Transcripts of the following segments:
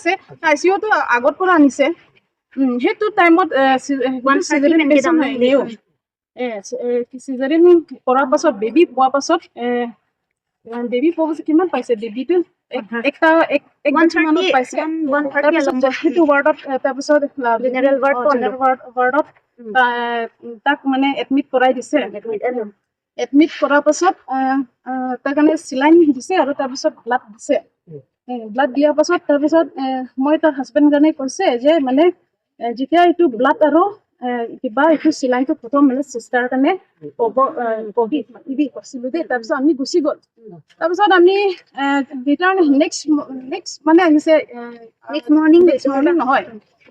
আছে আইচিইউটো আগত পৰা আনিছে সেইটো টাইমত চিজাৰিন কৰাৰ পাছত বেবী পোৱাৰ পাছত বেবী পোৱাৰ পাছত কিমান পাইছে বেবীটো একটা এক মানত পাইছে সেইটো ৱাৰ্ডত তাৰপিছত জেনেৰেল ৱাৰ্ডত তাক মানে এডমিট কৰাই দিছে এডমিট কৰাৰ পাছত তাৰ কাৰণে চিলাইন দিছে আৰু তাৰপিছত ব্লাড দিছে ব্লাড দিয়াৰ পাছত তাৰপিছত মই তাৰ হাজবেণ্ড কাৰণে কৈছে যে মানে যেতিয়া এইটো ব্লাড আৰু কিবা এইটো চিলাইনটো ফটো মানে চিষ্টাৰ কাৰণে কৈছিলো দেই তাৰপিছত আমি গুচি গ'ল তাৰপিছত আমি নেক্সট মানে আহিছে নেক্সট মৰ্ণিং নহয়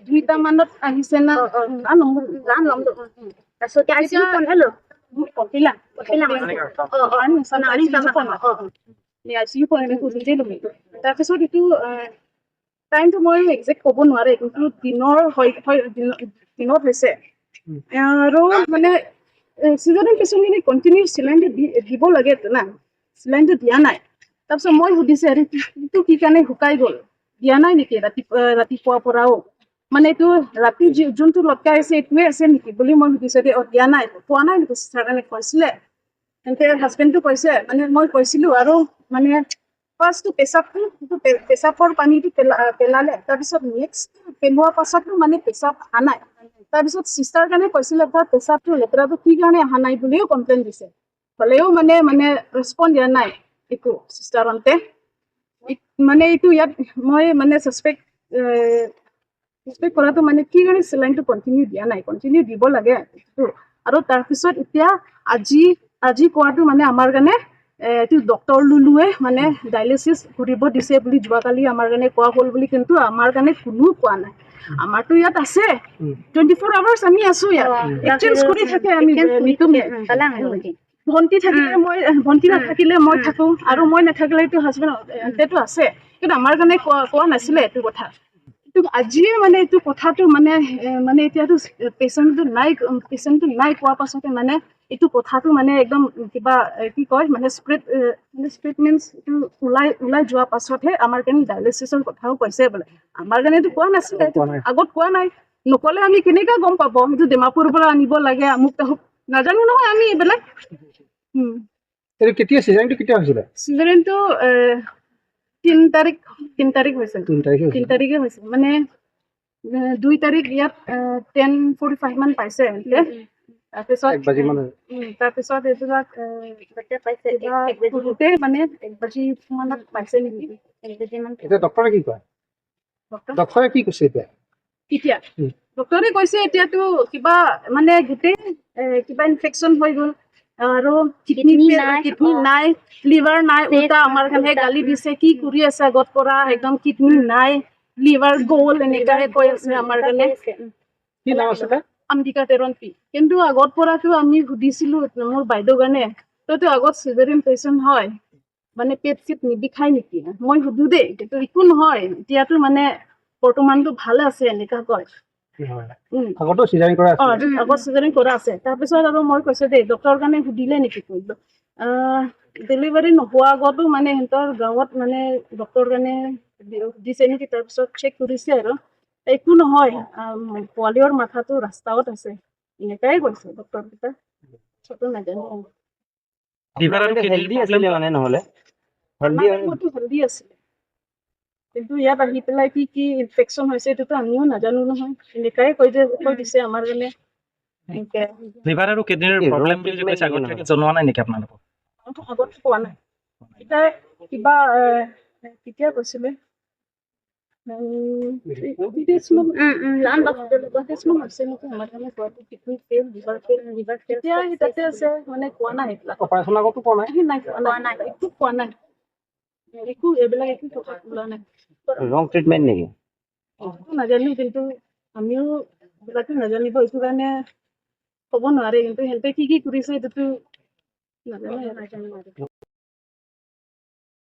2টা মানত আহিছে না তাৰপিছত আইচিইউ পঠালো পঠিলা আইচিইউ তাৰপিছত এইটো টাইমটো মই একজেক্ট ক'ব নোৱাৰে কিন্তু দিনত হৈছে আৰু মানে চিজনিং কিছুমানে কণ্টিনিউ চিলাইনটো দিব লাগে না চিলাইনটো দিয়া নাই তাৰপিছত মই সুধিছে এইটো কি কাৰণে শুকাই গ'ল দিয়া নাই নেকি ৰাতিপুৱাৰ পৰাও মানে এইটো ৰাতি যোনটো লটকাই আছে এইটোৱে আছে নেকি বুলি মই সুধিছে দে দিয়া নাই পোৱা নাই নেকি চিষ্টাৰে কৈছিলে তেন্তে হাজবেণ্ডটো কৈছে মানে মই কৈছিলো আৰু মানে ফাৰ্ষ্টটো পেচাবৰ পানীটো পেলালে তাৰপিছত নেক্সট পেলোৱাৰ পাছতো মানে পেচাব অহা নাই তাৰপিছত চিষ্টাৰ কাৰণে কৈছিলে পেচাবটো লেতেৰাটো কি কাৰণে অহা নাই বুলিও কমপ্লেইন দিছে হ'লেও মানে ৰেচপন্দ দিয়া নাই এইটো চিষ্টাৰন্তে মানে এইটো ইয়াত মই মানে ছাছপেক্ট কৰাটো মানে কি কাৰণে চিলাইনটো কণ্টিনিউ দিয়া নাই কণ্টিনিউ দিব লাগে আৰু তাৰপিছত এতিয়া আজি কোৱাটো মানে আমাৰ কাৰণে এইটো ডক্টৰ লুলুৱে মানে ডায়েলিচিছ কৰিব দিছে বুলি যোৱাকালি আমাৰ কাৰণে কোৱা হ'ল বুলি কিন্তু আমাৰ কাৰণে কোনো কোৱা নাই আমাৰতো ইয়াত আছে 24 আৱাৰ্ছ আমি আছো ইয়াত এক্সচেঞ্জ কৰি থাকে আমি ভণ্টি নাথাকিলে মই থাকো আৰু মই নাথাকিলে এইটো হাজবেণ্ডটো আছে কিন্তু আমাৰ কাৰণে কোৱা নাছিলে এইটো কথা আজিয়ে মানে এইটো কথাটো মানে এতিয়াতো পেচেণ্টটো নাই কোৱাৰ পাছতে মানে এইটো কথাটো মানে একদম কিবা কি কয় মানে স্প্ৰেড মিনছ এইটো ওলাই যোৱাৰ পাছতহে আমাৰ কাৰণে ডায়েলিচিছৰ কথাও কৈছে বোলে আমাৰ কাৰণেতো কোৱা নাছিলে আগত কোৱা নাই নকলে আমি কেনেকৈ গম পাব সেইটো ডিমাপুৰৰ পৰা আনিব লাগে আমুক তাহুক নাজানো নহয় আমি এইবিলাক চিজাৰিনটো 3 তাৰিখ হৈছে 3 তাৰিখে হৈছে মানে 2 তাৰিখ ইয়াত 10:45 মান পাইছে তাৰপিছত এইবিলাক মানে 1 বাজি মানত পাইছে নেকি ডক্টৰে কি কয় ডক্টৰে কি কৈছে এতিয়া ডক্টৰে কৈছে এতিয়াতো কিবা মানে গোটেই কিবা ইনফেকশ্যন হৈ গ'ল আৰু কিডনি নাই লিভাৰ নাই উল্টা আমাৰ কাৰণে গালি দিছে কি কৰি আছে আগত পৰা একদম কিডনি নাই লিভাৰ গ'ল এনেকাহে কৈ আছে আমাৰ কাৰণে কি নাম আছে অম্বিকা টেৰন্তি কিন্তু আগত পৰাতো আমি সুধিছিলো মোৰ বাইদেউ কাৰণে তইতো আগত চিজাৰিন পেচেণ্ট হয় মানে পেট চিট নিবিষাই নেকি মই সুধো দেই কিন্তু একো নহয় এতিয়াতো মানে বৰ্তমানটো ভালে আছে এনেকা কয় আগতো চিজাৰিন কৰা আছে তাৰপিছত আৰু মই কৈছো দেই ডক্টৰৰ কাৰণে সুধিলে নেকি কৰিব ডেলিভাৰী নোহোৱা আগতো মানে সিহঁতৰ গাঁৱত মানে ডক্টৰৰ কাৰণে দিছে নেকি তাৰপিছত চেক কৰিছে আৰু একো নহয় পোৱালিৰ মাথাটো ৰাস্তাত আছে এনেকাই কৈছে ডক্টৰ কেইটা ছোটো নাজানো হেল্ডি আছিলে কিন্তু ইয়াত আহি পেলাই কি ইনফেকশ্যন হৈছে এইটোতো আমিও নাজানো নহয় এনেকাই কৈ দিছে আমাৰ কাৰণে লিভাৰ আৰু কিডনিৰ প্ৰব্লেম বুলি যে কৈছে আগতে জনোৱা নাই নেকি আপোনালোকক আগত কোৱা নাই এতিয়া কিবা কেতিয়া কৈছিলে মানে কোৱা নাই অপাৰেশ্যন আগতো কোৱা নাই একো কোৱা নাই একো এইবিলাক একো কথা ওলোৱা নাই ৰং ট্ৰিটমেণ্ট নেকি নাজানো কিন্তু আমিও এইবিলাকো নাজানিব এইটো কাৰণে ক'ব নোৱাৰে কিন্তু সিহঁতে কি কৰিছে এইটোতো নাজানো